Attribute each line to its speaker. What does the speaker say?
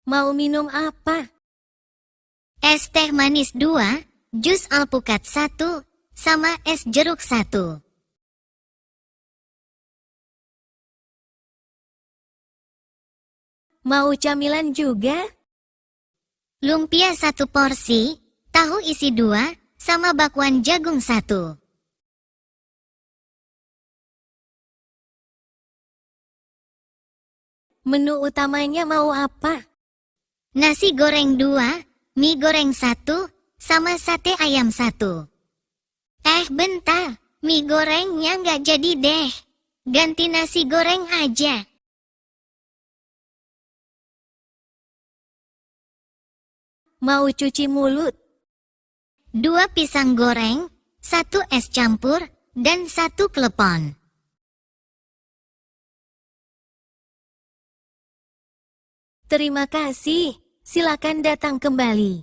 Speaker 1: Mau minum apa?
Speaker 2: Es teh manis 2, jus alpukat 1, sama es jeruk 1.
Speaker 1: Mau camilan juga?
Speaker 2: Lumpia 1 porsi, tahu isi 2, sama bakwan jagung 1.
Speaker 1: Menu utamanya mau apa?
Speaker 2: Nasi goreng 2, mie goreng 1, sama sate ayam 1. Bentar, mie gorengnya nggak jadi deh. Ganti nasi goreng aja.
Speaker 1: Mau cuci mulut?
Speaker 2: 2 pisang goreng, 1 es campur, dan 1 klepon.
Speaker 1: Terima kasih. Silakan datang kembali.